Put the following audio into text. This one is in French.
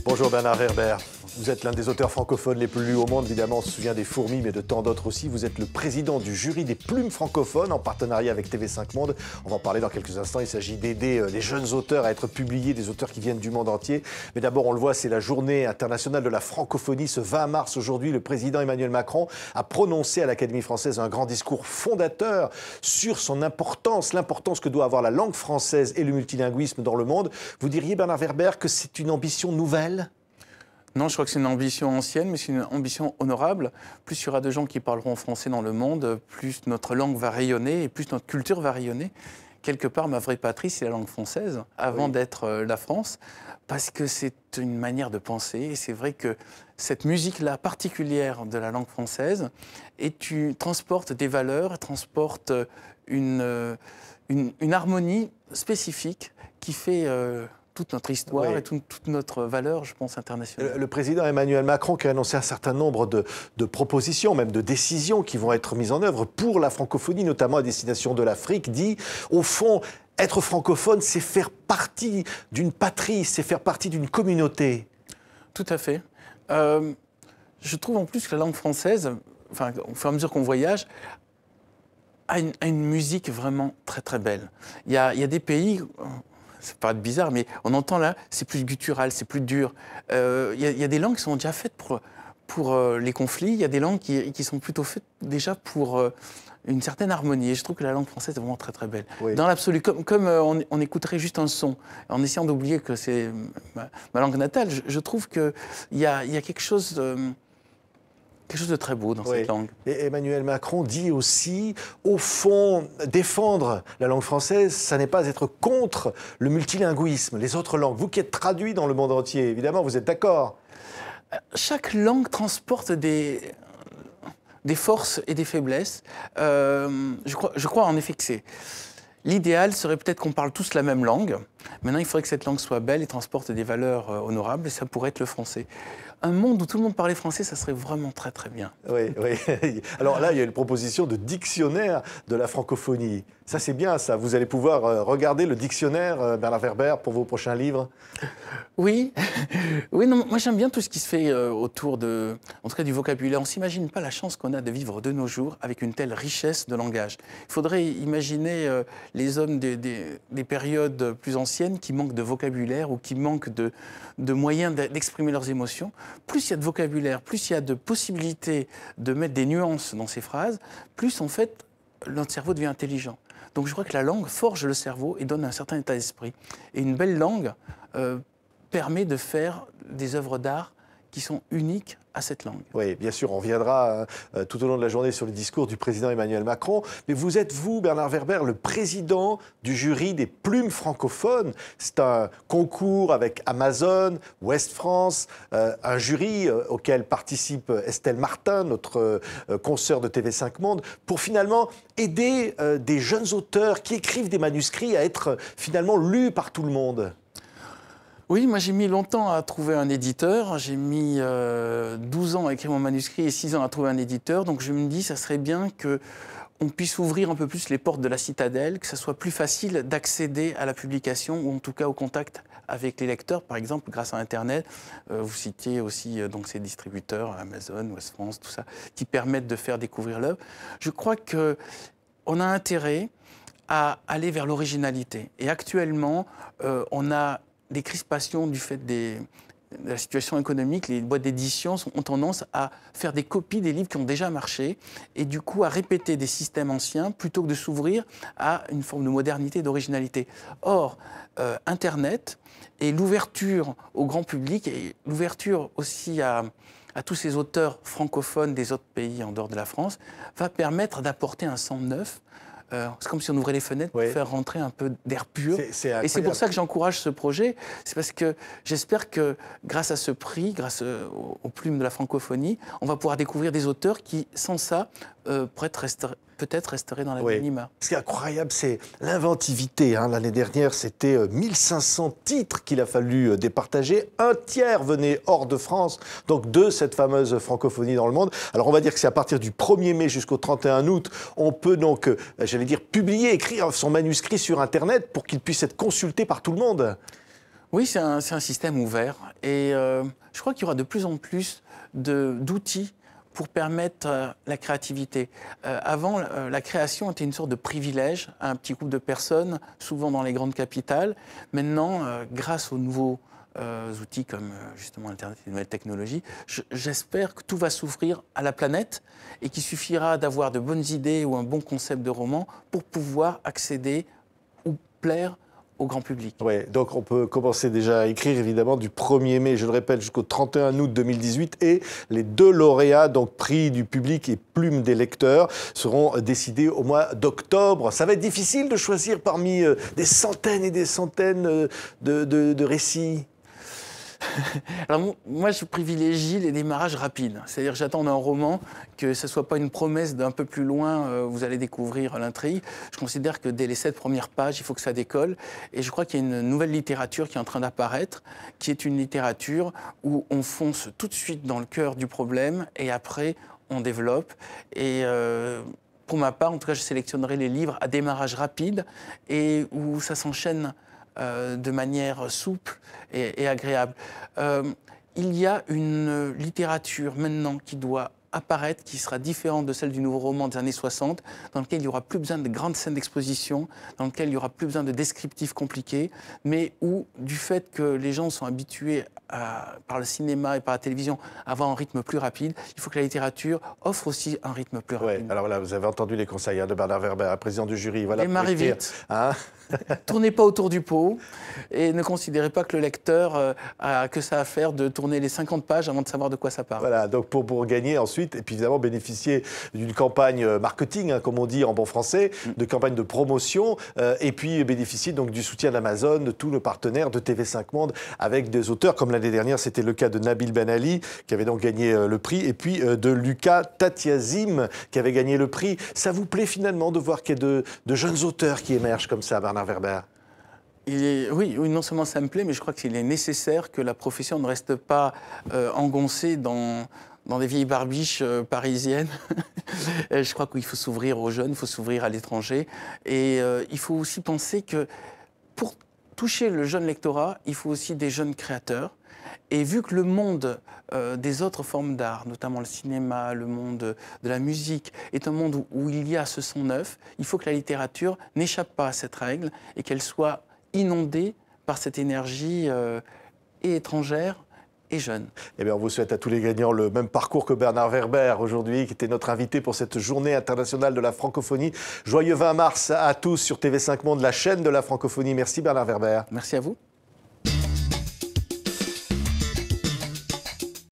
Bonjour Bernard Werber, vous êtes l'un des auteurs francophones les plus lus au monde, évidemment on se souvient des Fourmis mais de tant d'autres aussi. Vous êtes le président du jury des plumes francophones en partenariat avec TV5 Monde. On va en parler dans quelques instants, il s'agit d'aider les jeunes auteurs à être publiés, des auteurs qui viennent du monde entier. Mais d'abord on le voit, c'est la journée internationale de la francophonie. Ce 20 mars aujourd'hui, le président Emmanuel Macron a prononcé à l'Académie française un grand discours fondateur sur son importance, l'importance que doit avoir la langue française et le multilinguisme dans le monde. Vous diriez Bernard Werber que c'est une ambition nouvelle ? Non, je crois que c'est une ambition ancienne, mais c'est une ambition honorable. Plus il y aura de gens qui parleront français dans le monde, plus notre langue va rayonner et plus notre culture va rayonner. Quelque part, ma vraie patrie, c'est la langue française, avant d'être la France, parce que c'est une manière de penser. Et c'est vrai que cette musique-là particulière de la langue française, et tu transportes des valeurs, transporte une harmonie spécifique qui fait... toute notre histoire et toute notre valeur, je pense, internationale. Le président Emmanuel Macron qui a annoncé un certain nombre de propositions, même de décisions qui vont être mises en œuvre pour la francophonie, notamment à destination de l'Afrique, dit, au fond, être francophone, c'est faire partie d'une patrie, c'est faire partie d'une communauté. Tout à fait. Je trouve en plus que la langue française, enfin, au fur et à mesure qu'on voyage, a une musique vraiment très très belle. Il y a des pays... Ça paraît bizarre, mais on entend là, c'est plus guttural, c'est plus dur. Il y a des langues qui sont déjà faites pour les conflits, il y a des langues qui sont plutôt faites déjà pour une certaine harmonie. Et je trouve que la langue française est vraiment très très belle. Oui. Dans l'absolu, comme on écouterait juste un son, en essayant d'oublier que c'est ma langue natale, je trouve qu'il y a quelque chose de très beau dans cette langue. Et Emmanuel Macron dit aussi, au fond, défendre la langue française, ça n'est pas être contre le multilinguisme, les autres langues. Vous qui êtes traduit dans le monde entier, évidemment, vous êtes d'accord? Chaque langue transporte des forces et des faiblesses. Je crois en effet que c'est... L'idéal serait peut-être qu'on parle tous la même langue. Maintenant, il faudrait que cette langue soit belle et transporte des valeurs honorables, et ça pourrait être le français. Un monde où tout le monde parlait français, ça serait vraiment très très bien. Oui, oui. Alors là, il y a une proposition de dictionnaire de la francophonie. Ça, c'est bien, ça. Vous allez pouvoir regarder le dictionnaire, Bernard Werber, pour vos prochains livres. Oui, oui. Non, moi j'aime bien tout ce qui se fait autour en tout cas du vocabulaire. On ne s'imagine pas la chance qu'on a de vivre de nos jours avec une telle richesse de langage. Il faudrait imaginer les hommes des périodes plus anciennes qui manquent de vocabulaire ou qui manquent de moyens d'exprimer leurs émotions. Plus il y a de vocabulaire, plus il y a de possibilités de mettre des nuances dans ces phrases, plus en fait notre cerveau devient intelligent. Donc je crois que la langue forge le cerveau et donne un certain état d'esprit. Et une belle langue permet de faire des œuvres d'art qui sont uniques à cette langue. Oui, bien sûr, on reviendra tout au long de la journée sur le discours du président Emmanuel Macron. Mais vous êtes, vous, Bernard Werber, le président du jury des plumes francophones. C'est un concours avec Amazon, Ouest France, un jury auquel participe Estelle Martin, notre consoeur de TV5 Monde, pour finalement aider des jeunes auteurs qui écrivent des manuscrits à être finalement lus par tout le monde. Oui, moi j'ai mis longtemps à trouver un éditeur. J'ai mis 12 ans à écrire mon manuscrit et 6 ans à trouver un éditeur. Donc je me dis, ça serait bien qu'on puisse ouvrir un peu plus les portes de la citadelle, que ça soit plus facile d'accéder à la publication ou en tout cas au contact avec les lecteurs, par exemple grâce à Internet. Vous citiez aussi donc ces distributeurs, Amazon, Ouest France, tout ça, qui permettent de faire découvrir l'œuvre. Je crois qu'on a intérêt à aller vers l'originalité. Et actuellement, on a des crispations du fait de la situation économique. Les boîtes d'édition ont tendance à faire des copies des livres qui ont déjà marché et du coup à répéter des systèmes anciens plutôt que de s'ouvrir à une forme de modernité et d'originalité. Or, Internet et l'ouverture au grand public et l'ouverture aussi à tous ces auteurs francophones des autres pays en dehors de la France va permettre d'apporter un sang neuf. C'est comme si on ouvrait les fenêtres pour faire rentrer un peu d'air pur. Et c'est pour ça que j'encourage ce projet. C'est parce que j'espère que grâce à ce prix, grâce aux plumes de la francophonie, on va pouvoir découvrir des auteurs qui, sans ça, peut-être resteraient dans l'anonymat. Ce qui est incroyable, c'est l'inventivité. L'année dernière, c'était 1500 titres qu'il a fallu départager. Un tiers venait hors de France, donc de cette fameuse francophonie dans le monde. Alors on va dire que c'est à partir du 1er mai jusqu'au 31 août, on peut donc, j'allais dire, publier, écrire son manuscrit sur Internet pour qu'il puisse être consulté par tout le monde. Oui, c'est un système ouvert. Et je crois qu'il y aura de plus en plus d'outils pour permettre la créativité. Avant, la création était une sorte de privilège à un petit groupe de personnes, souvent dans les grandes capitales. Maintenant, grâce aux nouveaux outils comme justement Internet et les nouvelles technologies, j'espère que tout va s'ouvrir à la planète et qu'il suffira d'avoir de bonnes idées ou un bon concept de roman pour pouvoir accéder ou plaire au grand public. Oui, donc on peut commencer déjà à écrire évidemment du 1er mai, je le répète, jusqu'au 31 août 2018 et les 2 lauréats, donc prix du public et plume des lecteurs, seront décidés au mois d'octobre. Ça va être difficile de choisir parmi des centaines et des centaines de récits. Alors moi, je privilégie les démarrages rapides. C'est-à-dire que j'attends d'un roman que ce ne soit pas une promesse d'un peu plus loin, vous allez découvrir l'intrigue. Je considère que dès les 7 premières pages, il faut que ça décolle. Et je crois qu'il y a une nouvelle littérature qui est en train d'apparaître, qui est une littérature où on fonce tout de suite dans le cœur du problème et après, on développe. Et pour ma part, en tout cas, je sélectionnerai les livres à démarrage rapide et où ça s'enchaîne de manière souple et agréable. Il y a une littérature maintenant qui doit apparaître, qui sera différente de celle du nouveau roman des années 60, dans lequel il n'y aura plus besoin de grandes scènes d'exposition, dans lequel il n'y aura plus besoin de descriptifs compliqués, mais où, du fait que les gens sont habitués par le cinéma et par la télévision à avoir un rythme plus rapide, il faut que la littérature offre aussi un rythme plus rapide. Ouais, alors là, vous avez entendu les conseils de Bernard Werber, président du jury. Voilà, démarrez vite. Hein. Tournez pas autour du pot et ne considérez pas que le lecteur a que ça à faire de tourner les 50 pages avant de savoir de quoi ça parle. Voilà, donc pour gagner ensuite, et puis évidemment bénéficier d'une campagne marketing, hein, comme on dit en bon français, de campagne de promotion, et puis bénéficier donc du soutien d'Amazon, de tous nos partenaires de TV5 Monde, avec des auteurs comme l'année dernière, c'était le cas de Nabil Ben Ali, qui avait donc gagné le prix, et puis de Lucas Tatiazim, qui avait gagné le prix. Ça vous plaît finalement de voir qu'il y a de jeunes auteurs qui émergent comme ça, Bernard Werber? Oui, non seulement ça me plaît, mais je crois qu'il est nécessaire que la profession ne reste pas engoncée dans des vieilles barbiches parisiennes. Je crois qu'il faut s'ouvrir aux jeunes, il faut s'ouvrir à l'étranger. Et il faut aussi penser que pour toucher le jeune lectorat, il faut aussi des jeunes créateurs. Et vu que le monde des autres formes d'art, notamment le cinéma, le monde de la musique, est un monde où il y a ce son neuf, il faut que la littérature n'échappe pas à cette règle et qu'elle soit inondée par cette énergie et étrangère et jeune. Eh bien, on vous souhaite à tous les gagnants le même parcours que Bernard Werber aujourd'hui, qui était notre invité pour cette journée internationale de la francophonie. Joyeux 20 mars à tous sur TV5 Monde, la chaîne de la francophonie. Merci Bernard Werber. Merci à vous.